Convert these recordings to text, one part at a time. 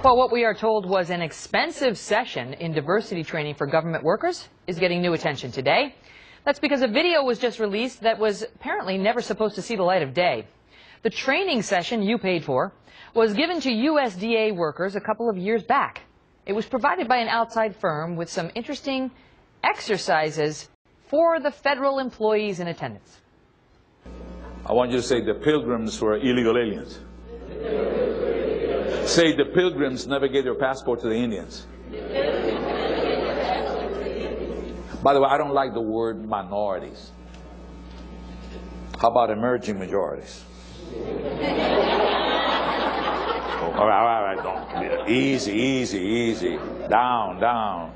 Well, what we are told was an expensive session in diversity training for government workers is getting new attention today. That's because a video was just released that was apparently never supposed to see the light of day. The training session you paid for was given to USDA workers a couple of years back. It was provided by an outside firm with some interesting exercises for the federal employees in attendance. I want you to say the Pilgrims were illegal aliens. Say the Pilgrims never gave their passport to the Indians. By the way, I don't like the word minorities. How about emerging majorities? All right, don't. Easy. Down.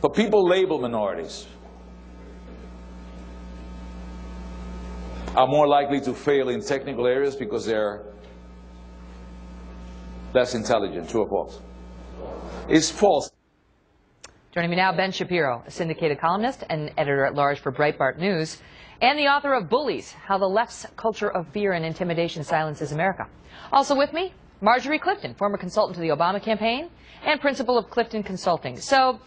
But people label minorities are more likely to fail in technical areas because they're less intelligent. True or false? It's false. Joining me now, Ben Shapiro, a syndicated columnist and editor-at-large for Breitbart News, and the author of Bullies, How the Left's Culture of Fear and Intimidation Silences America. Also with me, Marjorie Clifton, former consultant to the Obama campaign and principal of Clifton Consulting. So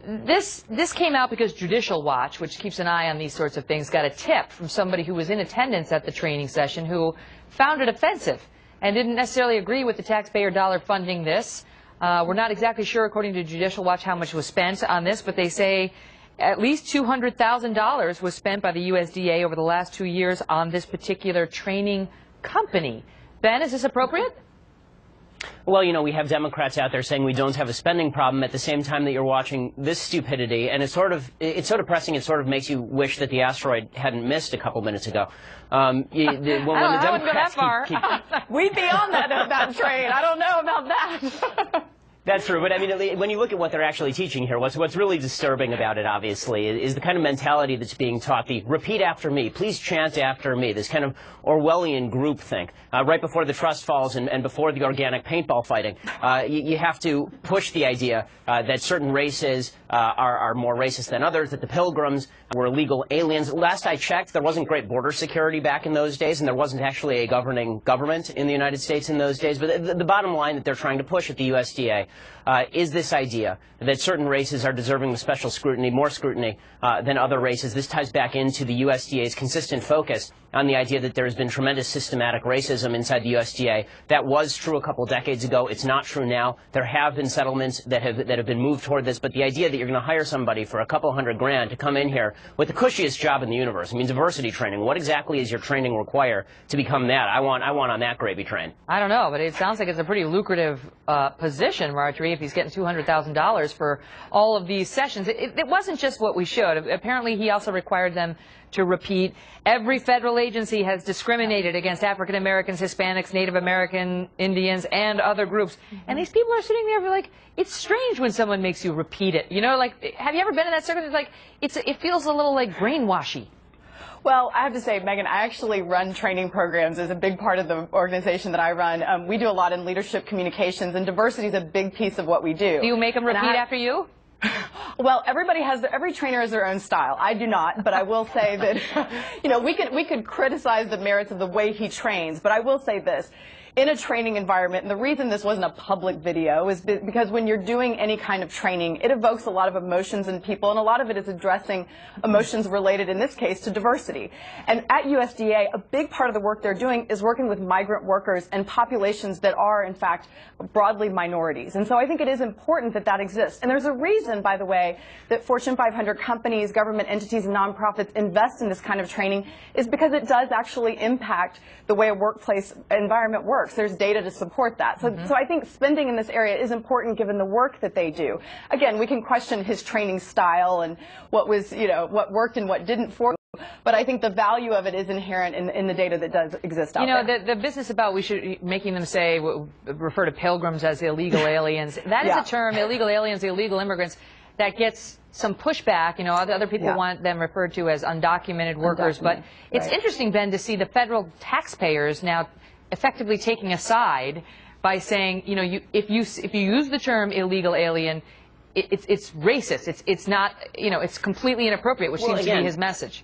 this came out because Judicial Watch, which keeps an eye on these sorts of things, got a tip from somebody who was in attendance at the training session who found it offensive and didn't necessarily agree with the taxpayer dollar funding this. We're not exactly sure, according to Judicial Watch, how much was spent on this, but they say at least $200,000 was spent by the USDA over the last 2 years on this particular training company. Ben, is this appropriate? Well, you know, we have Democrats out there saying we don't have a spending problem at the same time that you're watching this stupidity, and it's so depressing. It sort of makes you wish that the asteroid hadn't missed a couple minutes ago. I wouldn't go that far. We'd be on that train. I don't know about that. That's true, but I mean, when you look at what they're actually teaching here, what's really disturbing about it, obviously, is the kind of mentality that's being taught, the repeat after me, please chant after me, this kind of Orwellian groupthink. Right before the trust falls and before the organic paintball fighting, you have to push the idea that certain races are more racist than others, that the Pilgrims were illegal aliens. Last I checked, there wasn't great border security back in those days, and there wasn't actually a governing government in the United States in those days. But the bottom line that they're trying to push at the USDA is this idea that certain races are deserving of special scrutiny, more scrutiny than other races. This ties back into the USDA's consistent focus on the idea that there has been tremendous systematic racism inside the USDA. That was true a couple decades ago. It's not true now. There have been settlements that have been moved toward this, but the idea that you're going to hire somebody for a couple $100,000 to come in here with the cushiest job in the universe, I mean, diversity training, what exactly is your training require to become that? I want on that gravy train. I don't know, but it sounds like it's a pretty lucrative position, Marjorie, if he's getting $200,000 for all of these sessions. It wasn't just what we should. Apparently, he also required them to repeat, every federal agency has discriminated against African Americans, Hispanics, Native American, Indians, and other groups. And these people are sitting there like, it's strange when someone makes you repeat it. You know, like, have you ever been in that circle? It's like, it feels a little like brainwashy. Well, I have to say, Megan, I actually run training programs as a big part of the organization that I run. We do a lot in leadership communications, and diversity is a big piece of what we do. Do you make them repeat after you? Well, every trainer has their own style. I do not, but I will say that, you know, we could criticize the merits of the way he trains, but I will say this. In a training environment, and the reason this wasn't a public video is because when you're doing any kind of training, it evokes a lot of emotions in people, and a lot of it is addressing emotions related, in this case, to diversity. And at USDA, a big part of the work they're doing is working with migrant workers and populations that are, in fact, broadly minorities. And so I think it is important that that exists. And there's a reason, by the way, that Fortune 500 companies, government entities, and nonprofits invest in this kind of training, is because it does actually impact the way a workplace environment works. There's data to support that. So I think spending in this area is important given the work that they do. Again, we can question his training style and what was, you know, what worked and what didn't for him, but I think the value of it is inherent in the data that does exist out there. You know, the business about making them say, refer to Pilgrims as illegal aliens, that is a term, illegal aliens, illegal immigrants, that gets some pushback. You know, other people want them referred to as undocumented workers, but it's interesting, Ben, to see the federal taxpayers now effectively taking a side by saying, you know, if you use the term illegal alien, it's racist. It's not, you know, it's completely inappropriate, which seems to be his message.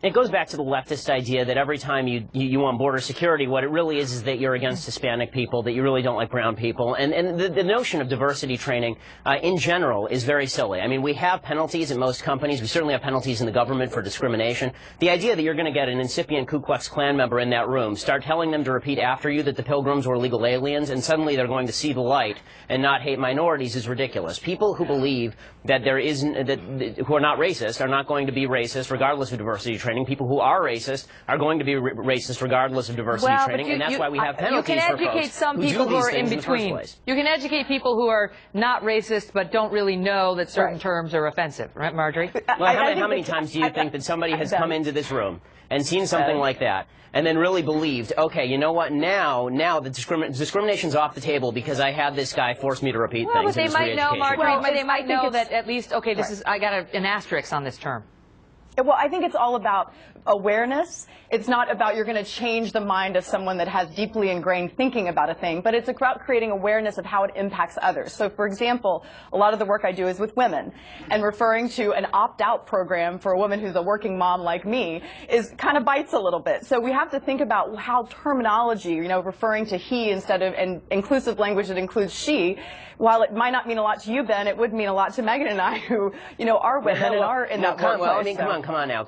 It goes back to the leftist idea that every time you want border security, what it really is that you're against Hispanic people, that you really don't like brown people. And the notion of diversity training in general is very silly. I mean, we have penalties in most companies. We certainly have penalties in the government for discrimination. The idea that you're going to get an incipient Ku Klux Klan member in that room, start telling them to repeat after you that the Pilgrims were illegal aliens, and suddenly they're going to see the light and not hate minorities is ridiculous. People who believe that who are not racist are not going to be racist regardless of diversity training. People who are racist are going to be racist regardless of diversity training, and that's why we have penalties for folks. You can educate some people who are in between. You can educate people who are not racist but don't really know that certain terms are offensive, right, Marjorie? Well, how many times do you think that somebody has come into this room and seen something like that and then really believed, okay, you know what, now the discrimination's off the table because I had this guy force me to repeat things. But they might know, Marjorie, but they might know that at least, okay, I got an asterisk on this term. Well, I think it's all about awareness. It's not about you're going to change the mind of someone that has deeply ingrained thinking about a thing, but it's about creating awareness of how it impacts others. So, for example, a lot of the work I do is with women, and referring to an opt-out program for a woman who's a working mom like me is kind of bites a little bit. So we have to think about how terminology, referring to he instead of an inclusive language that includes she, while it might not mean a lot to you, Ben, it would mean a lot to Megyn and I, who, are women and are in that workplace. Come on now.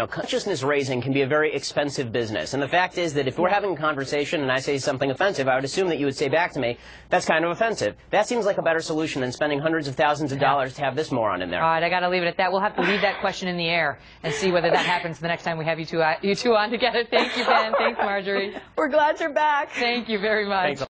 Consciousness raising can be a very expensive business. And the fact is that if we're having a conversation and I say something offensive, I would assume that you would say back to me, that's kind of offensive. That seems like a better solution than spending hundreds of thousands of dollars to have this moron in there. All right, I got to leave it at that. We'll have to leave that question in the air and see whether that happens the next time we have you two on together. Thank you, Ben. Thanks, Marjorie. We're glad you're back. Thank you very much. Thanks.